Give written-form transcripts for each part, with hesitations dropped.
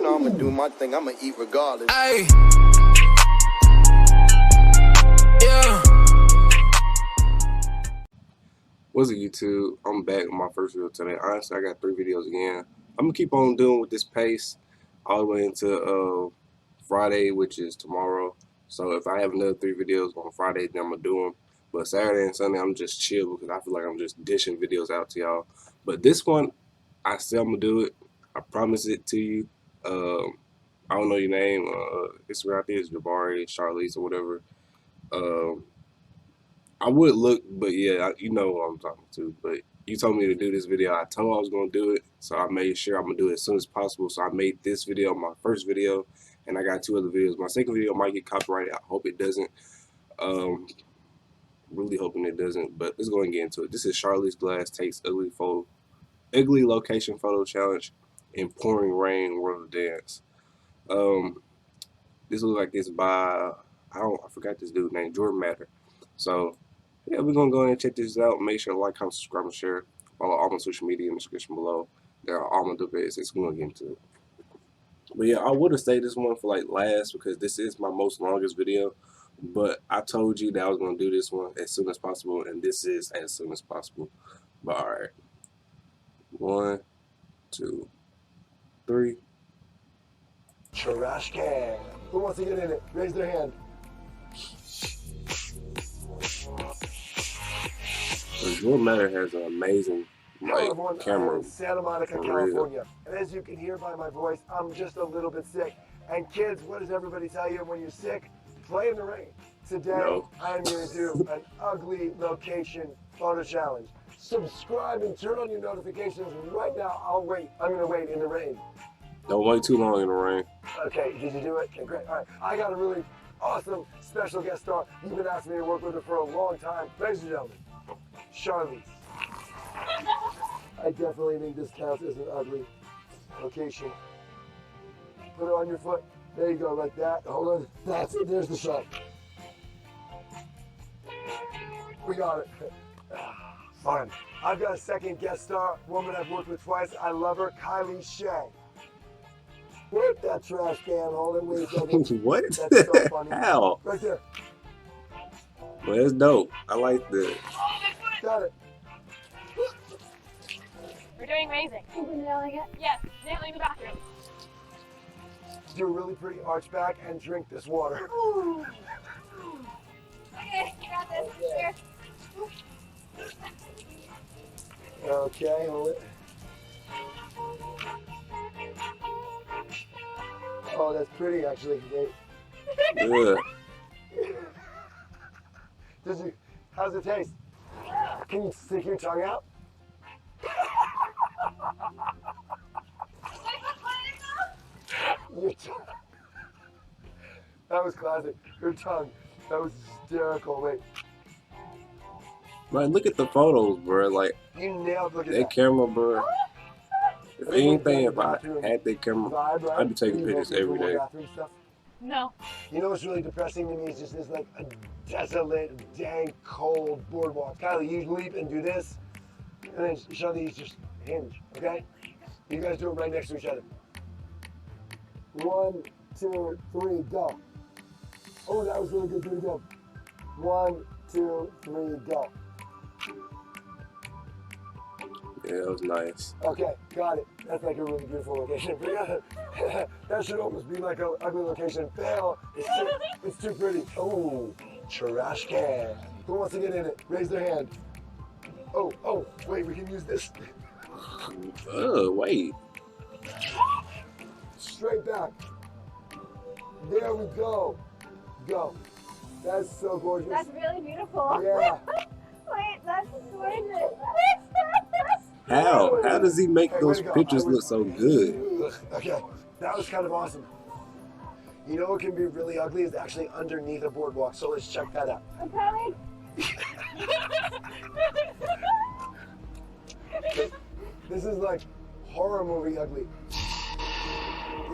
know I'ma do my thing. I'ma eat regardless. Ay. Yeah. What's up, YouTube? I'm back with my first video today. Honestly, I got 3 videos again. I'm gonna keep on doing with this pace all the way into Friday, which is tomorrow. So if I have another 3 videos on Friday, then I'm gonna do them. But Saturday and Sunday, I'm just chill because I feel like I'm just dishing videos out to y'all. But this one, I said I'm gonna do it. I promise it to you. I don't know your name. It's right there. It's Jabari, Charlize, or whatever. I would look, but yeah, you know who I'm talking to. But you told me to do this video. I told I was going to do it, so I made sure I'm going to do it as soon as possible. So I made this video my first video, and I got 2 other videos. My second video might get copyrighted. I hope it doesn't. Really hoping it doesn't, but let's go and get into it. This is Charlize Glass takes ugly location photo challenge in pouring rain world of dance. This looks like it's by, I forgot this dude's name, Jordan Matter. So yeah, we're gonna go ahead and check this out. Make sure to like, comment, subscribe, and share. Follow all my social media in the description below. There are all my dupes. We're gonna get into it. But yeah, I would have saved this one for like last because this is my most longest video. But I told you that I was gonna do this one as soon as possible, and this is as soon as possible. But all right, 1, 2, 3. Trash can. Who wants to get in it? Raise their hand. So Jordan Matter has an amazing camera. In Santa Monica, California. And as you can hear by my voice, I'm just a little bit sick. And kids, what does everybody tell you when you're sick? Play in the rain. Today, I'm going to do an ugly location photo challenge. Subscribe and turn on your notifications right now. I'll wait. I'm going to wait in the rain. Don't wait too long in the rain. Okay, did you do it? Okay, great. All right, I got a really awesome special guest star. You've been asking me to work with her for a long time. Ladies and gentlemen, Charlize. I definitely think this counts as an ugly location. Put it on your foot. There you go, like that. Hold on. That's it. There's the shot. We got it. Fun. I've got a second guest star, woman I've worked with twice. I love her, Charlize. Work that trash can. Hold it. Wait a second. What? That's so funny. How? Right there. Well, that's dope. I like that. Got it. We're doing amazing. Are we nailing it? Yes, nailing the bathroom. Do a really pretty arch back and drink this water. Ooh. Okay, you got this. Here. Okay, hold it. Oh, that's pretty actually. Wait. Yeah. How's it taste? Can you stick your tongue out? Your tongue. That was classic. Your tongue. That was hysterical. Wait. Man, look at the photos, bro. Like, You nailed. Look at that that. camera, bro. If anything, if I had that camera, I'd be taking pictures every day. No. You know what's really depressing to me is just this like a desolate, dang, cold boardwalk. Kylie, you leap and do this, and then Charlize just hinge, okay? You guys do it right next to each other. 1, 2, 3, go. Oh, that was really good. Do it again. 1, 2, 3, go. Yeah, that was nice. Okay, got it. That's like a really beautiful location. That should almost be like an ugly location. Fail. It's too pretty. Oh, trash can. Who wants to get in it? Raise their hand. Oh, wait, we can use this. Wait. Straight back. There we go. Go. That's so gorgeous. That's really beautiful. Yeah. Wait, that's gorgeous. How? How does he make those pictures look so good? Okay, that was kind of awesome. You know what can be really ugly is actually underneath a boardwalk, so let's check that out. I'm coming. This is like horror movie ugly.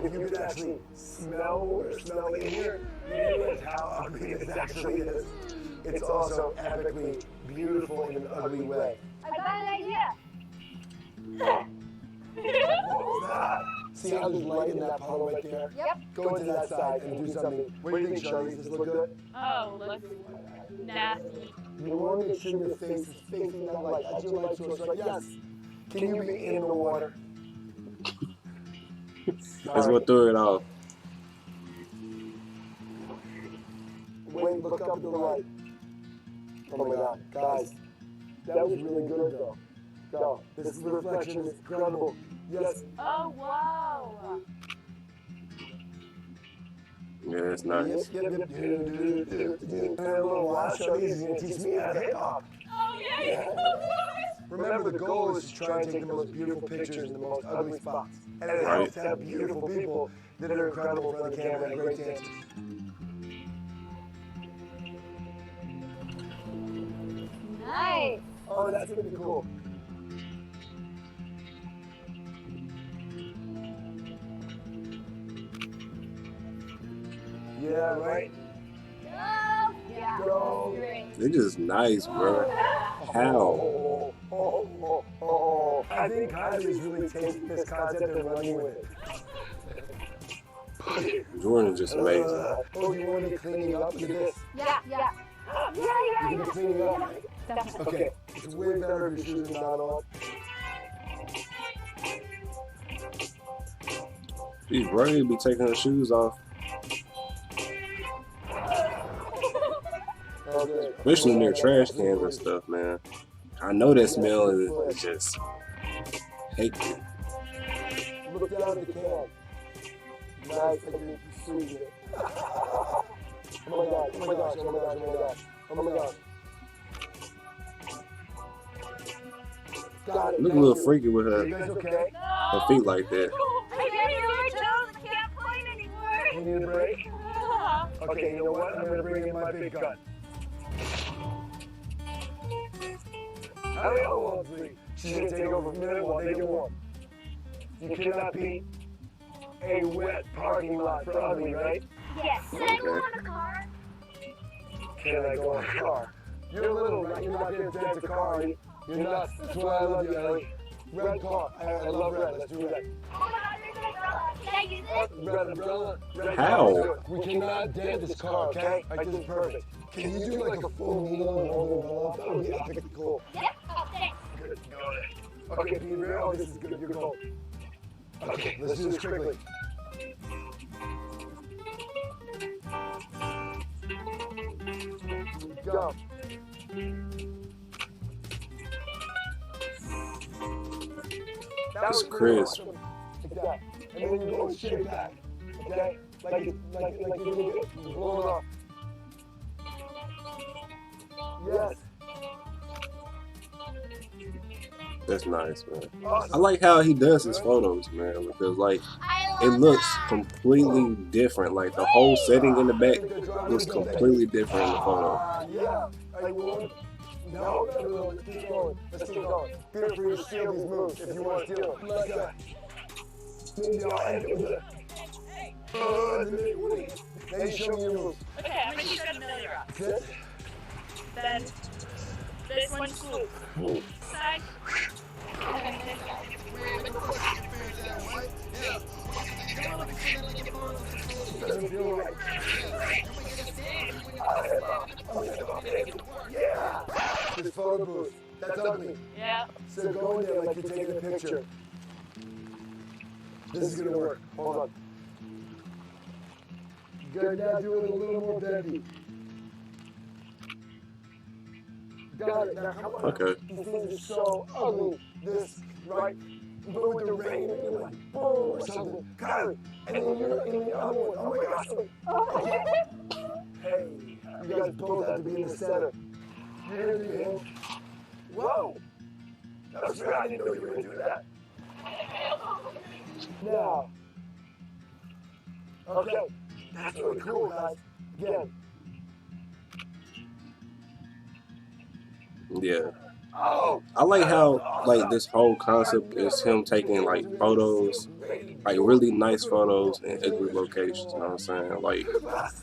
If you could actually smell it here, you realize how ugly this actually is. It's also epically beautiful in an ugly way. I got an idea. What was that? See how there's light in that puddle right there? Yep. Go into that side and do something. What do you think, Charlize? Does this look good? Oh, looks nasty. You want to make sure your face is facing that light. That's your light source, right? Yes. Can you be in the water? That's what threw it off. Wait, look up at the light. Oh my God, guys, that was really good though. Go. This reflection is incredible. Yes. Oh, wow. Yeah, it's nice. Yep. In a little while, Charlize is going to teach me how to hip hop. Oh, yeah. Remember, the goal is to try and take the most beautiful pictures in the most ugly spots. And it helps to have beautiful people that are incredible in front of the camera and great dancers. Nice. Oh, that's going to be cool. Yeah, right? Go. Yeah. Go. Great. They're just nice, bro. How? I think Kylie's really taking this concept and running with it. Jordan's just amazing. Oh, you want to be cleaning up? Look at this. Yeah. You can be cleaning up, right? Definitely. Okay, it's way better if your shoes are not on. These brothers be taking their shoes off. Especially near trash cans and stuff, man. I know that smell is just hate. Look down at the can. Nice, like you squeeze it. Oh my God, oh my gosh, oh my gosh, oh my gosh, oh my gosh. Got it. Look a little freaky with Are you her guys okay? feet like that. I can't use my toes. I can't point anymore. You need a break? Okay, you know what? I'm going to bring in my big gun. Hello, she's going to take over a minute while they get warm. You cannot beat a wet parking lot for ugly, right? Yes. Can I go on a car? Can I go in a car? You're little, right? You're not going to dent a car. You're nuts. That's why I love you, Ellie. Red car. I love red. Let's do red. Oh my God, there's an umbrella. Can I use it? Red umbrella. Red How? car. We cannot dent this car, okay? Like, this is perfect. Can you do like a full needle and hold the umbrella up? That would be epically cool. Yep. Oh, thanks. Good. Got it. Okay, be real. Oh, this is good. You're gold. Okay, let's do this quickly. Go. It's crisp. Like that. And then you go straight back. Okay? Like you're doing it. You blow it off. Yes. That's nice, man. Awesome. I like how he does his photos, man, because like I it love looks that. completely different. Like the whole setting in the back looks completely different in the photo. Yeah. I will. No, let's keep going. Let's keep going. Feel free to steal these moves if you want to steal them. Like that. Maybe I'll end it with a. Now you show me your moves. Okay, I'm gonna teach you another rock. That's it. Then this one swoop. Side. And then this guy. Doesn't feel right. Yeah! This photo booth. That's ugly. Yeah. So go in there like you're taking a picture. This is gonna work. Hold on. Good, now do it a little more bendy. Got it. Now come on. Okay. These things are so ugly. This, right? But with the rain, and you're like, boom, or something. Got it. And then you're in the other one. Oh my gosh. Oh. Hey, you guys both have to be in the center. You're gonna do him. Whoa! That was right. I didn't know you were gonna do that. Now. Okay. That's really cool, guys. Again. Yeah. Oh! I like how like this whole concept is him taking like photos, like really nice photos in ugly locations. You know what I'm saying? Like,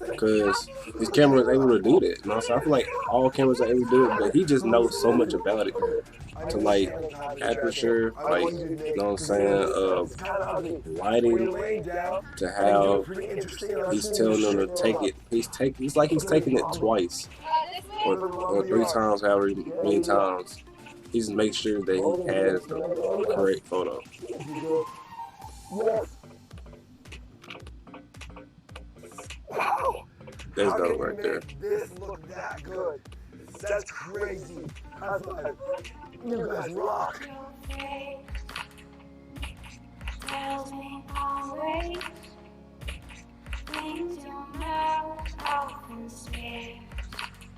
because his camera is able to do that. You know what I'm saying? I feel like all cameras are able to do it, but he just knows so much about it. to like aperture, like, you know what I'm saying, lighting, to how he's telling them to take it. It's like he's taking it twice or 3 times, however many times. He just makes sure that he has the correct photo. Wow! That's dope right there. This look that good. That's crazy. High five. You guys rock.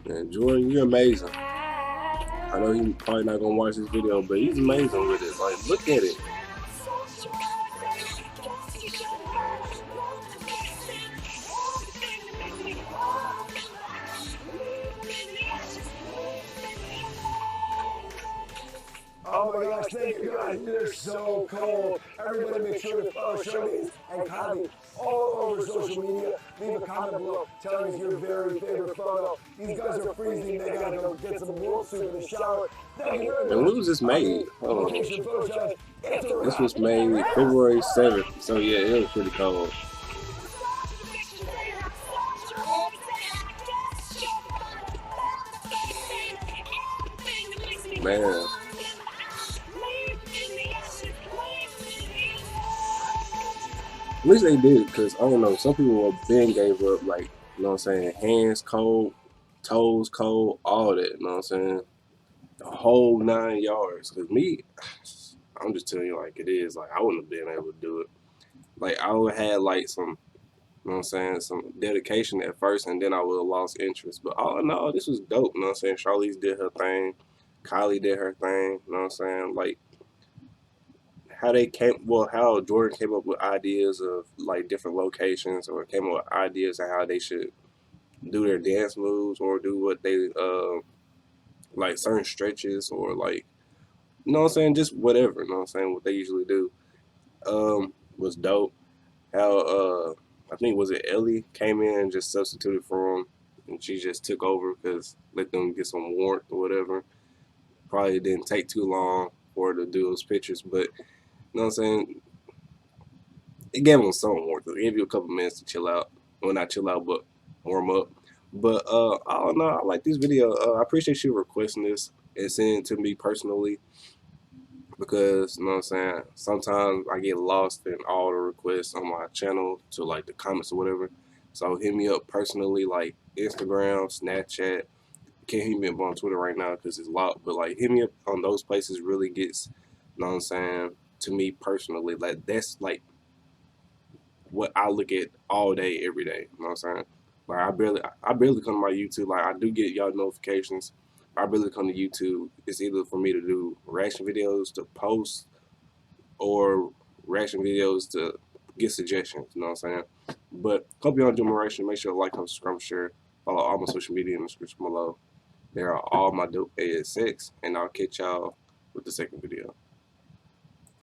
Man, Jordan, you're amazing. I know he's probably not gonna watch this video, but he's amazing with it. Like, look at it. Oh my gosh, thank you guys. You're so cool. Everybody make sure to follow Charlize and Kylie all over social media. Leave a comment below telling us your very favorite photo. These guys are freezing. They gotta go get some warm soup in the shower. Thank you very much. And when was this made? Hold on. This was made February 7th. So yeah, it was pretty cold. Man. At least they did, because I don't know, some people have been gave up, like, you know what I'm saying, hands cold, toes cold, all that, you know what I'm saying, the whole 9 yards. Because me, I'm just telling you like it is, like, I wouldn't have been able to do it. Like, I would have had like some, you know what I'm saying, some dedication at first, and then I would have lost interest. But all in all, this was dope, you know what I'm saying. Charlize did her thing, Kylie did her thing, you know what I'm saying, like, how Jordan came up with ideas of like different locations, or came up with ideas of how they should do their dance moves, or do what they like certain stretches, or like, you know what I'm saying, just whatever, you know what I'm saying, what they usually do, was dope. How I think, was it Ellie came in and just substituted for him, and she just took over because let them get some warmth or whatever. Probably didn't take too long for her to do those pictures, but you know what I'm saying, it gave them some warmth. It gave you a couple minutes to chill out. Well, not chill out, but warm up. But I don't know, I like this video. I appreciate you requesting this and sending it to me personally, because, you know what I'm saying, sometimes I get lost in all the requests on my channel to like the comments or whatever. So hit me up personally, like Instagram, Snapchat. Can't hit me up on Twitter right now because it's locked, but like hit me up on those places. Really gets, you know what I'm saying, to me personally. Like, that's like what I look at all day, every day. You know what I'm saying? Like, I barely come to my YouTube. Like, I do get y'all notifications. I barely come to YouTube. It's either for me to do reaction videos to post, or reaction videos to get suggestions. You know what I'm saying? But hope y'all enjoy my reaction. Make sure to like, comment, subscribe, share. Follow all my social media in the description below. There are all my dope AS6, and I'll catch y'all with the second video.